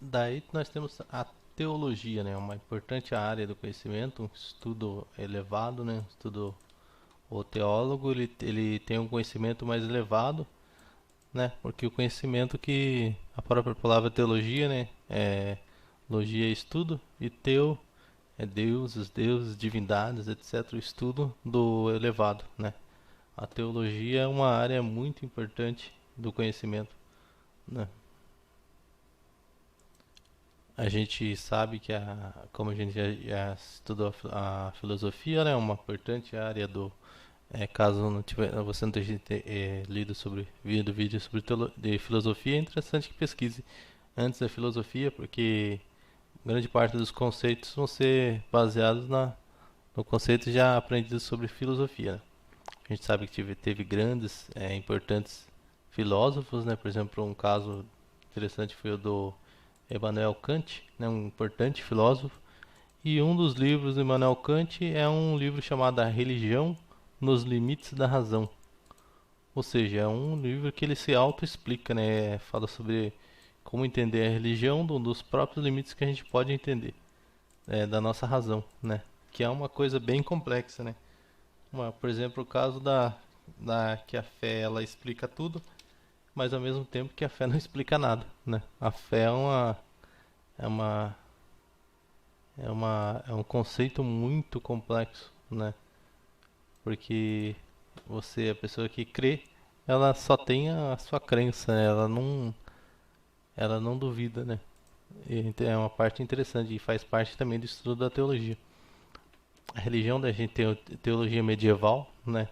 Daí nós temos a teologia, né? Uma importante área do conhecimento, um estudo elevado, né? Um estudo, o teólogo ele tem um conhecimento mais elevado, né? Porque o conhecimento que a própria palavra teologia, né? Logia é estudo e teo é Deus, os deuses, divindades, etc. O estudo do elevado, né? A teologia é uma área muito importante do conhecimento, né? A gente sabe que como a gente já estudou a filosofia, né, é uma importante área do, caso não tiver, você não tenha lido sobre, visto vídeo sobre de filosofia, é interessante que pesquise antes da filosofia, porque grande parte dos conceitos vão ser baseados no conceito já aprendido sobre filosofia, né? A gente sabe que teve grandes, importantes filósofos, né? Por exemplo, um caso interessante foi o do Immanuel Kant, né? Um importante filósofo. E um dos livros do Immanuel Kant é um livro chamado A Religião nos Limites da Razão. Ou seja, é um livro que ele se auto-explica, né? Fala sobre como entender a religião dos próprios limites que a gente pode entender, da nossa razão, né? Que é uma coisa bem complexa, né? Por exemplo, o caso da que a fé ela explica tudo, mas ao mesmo tempo que a fé não explica nada, né? A fé é uma é um conceito muito complexo, né? Porque a pessoa que crê, ela só tem a sua crença, né? Ela não duvida, né? É uma parte interessante e faz parte também do estudo da teologia. A religião da gente tem a teologia medieval, né?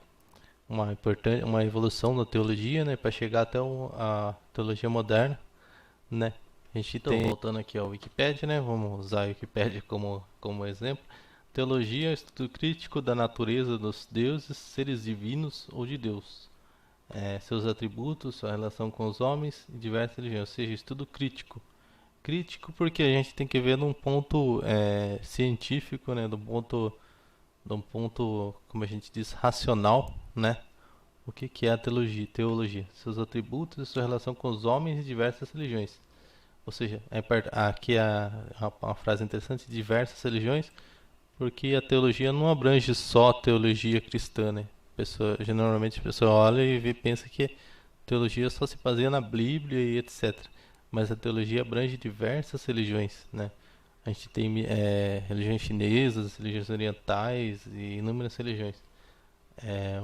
Uma evolução da teologia, né, para chegar até a teologia moderna, né? A gente então, tem, voltando aqui ao Wikipedia, né? Vamos usar a Wikipedia como exemplo. Teologia é o estudo crítico da natureza dos deuses, seres divinos ou de Deus, seus atributos, sua relação com os homens e diversas religiões, ou seja, estudo crítico. Crítico porque a gente tem que ver num ponto científico, né? De um ponto, como a gente diz, racional, né? O que é a teologia? Teologia, seus atributos e sua relação com os homens e diversas religiões. Ou seja, aqui uma frase interessante, diversas religiões, porque a teologia não abrange só a teologia cristã, né? Generalmente a pessoa olha e pensa que teologia só se baseia na Bíblia e etc. Mas a teologia abrange diversas religiões, né? A gente tem religiões chinesas, religiões orientais e inúmeras religiões.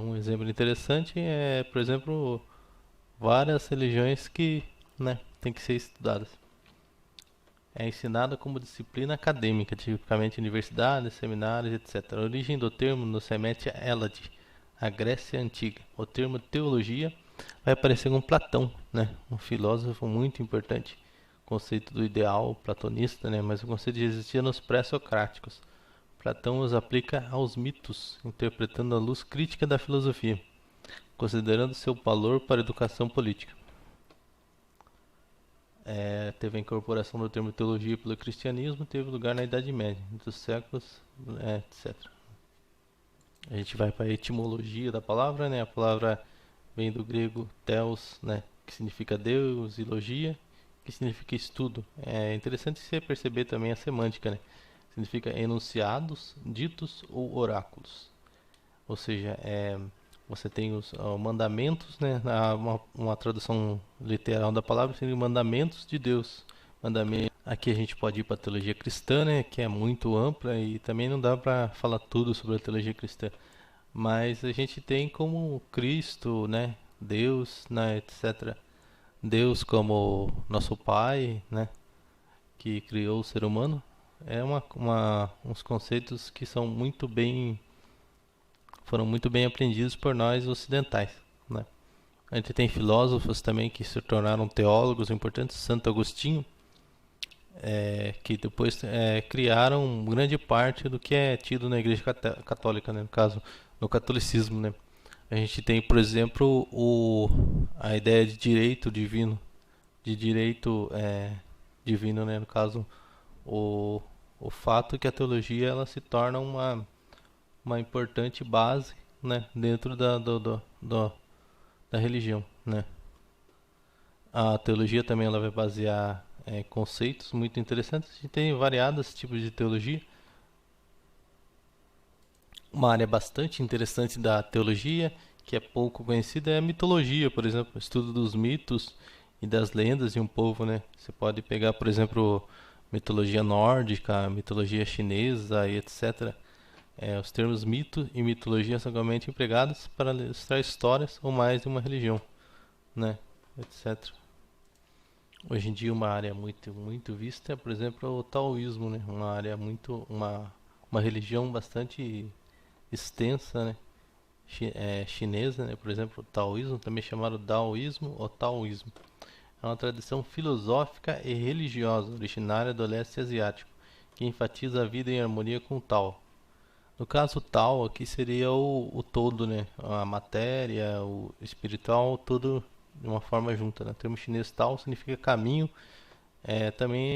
Um exemplo interessante é, por exemplo, várias religiões que, né, tem que ser estudadas. É ensinada como disciplina acadêmica, tipicamente em universidades, seminários, etc. A origem do termo nos remete a Hélade, a Grécia Antiga. O termo teologia vai aparecer com Platão, né, um filósofo muito importante. O conceito do ideal platonista, né, mas o conceito já existia nos pré-socráticos. Platão os aplica aos mitos, interpretando a luz crítica da filosofia, considerando seu valor para a educação política. Teve a incorporação do termo teologia pelo cristianismo, teve lugar na Idade Média, entre os séculos, etc. A gente vai para a etimologia da palavra, né? A palavra vem do grego theos, né? Que significa Deus, e logia, que significa estudo. É interessante você perceber também a semântica, né? Significa enunciados, ditos ou oráculos. Ou seja, você tem os mandamentos, né? Uma tradução literal da palavra seria mandamentos de Deus. Mandamento. Aqui a gente pode ir para a teologia cristã, né? Que é muito ampla e também não dá para falar tudo sobre a teologia cristã. Mas a gente tem como Cristo, né? Deus, né? Etc. Deus como nosso Pai, né? Que criou o ser humano. É uns conceitos que são foram muito bem aprendidos por nós ocidentais, né? A gente tem filósofos também que se tornaram teólogos importantes, Santo Agostinho, que depois criaram grande parte do que é tido na Igreja Católica, né? No caso, no catolicismo, né? A gente tem, por exemplo, a ideia de direito divino, de direito divino, né? No caso, o, o fato que a teologia ela se torna uma importante base, né? Dentro da religião, né? A teologia também ela vai basear conceitos muito interessantes. A gente tem variados tipos de teologia. Uma área bastante interessante da teologia, que é pouco conhecida, é a mitologia, por exemplo, o estudo dos mitos e das lendas de um povo, né? Você pode pegar, por exemplo, mitologia nórdica, mitologia chinesa e etc. Os termos mito e mitologia são igualmente empregados para ilustrar histórias ou mais de uma religião, né? Etc. Hoje em dia uma área muito vista é, por exemplo, o taoísmo, né? Uma religião bastante extensa, né? Chinesa, né? Por exemplo, o taoísmo, também chamado daoísmo ou taoísmo. É uma tradição filosófica e religiosa originária do leste asiático, que enfatiza a vida em harmonia com o Tao. No caso, o Tao aqui seria o todo, né? A matéria, o espiritual, tudo de uma forma junta, né? O termo chinês Tao significa caminho, também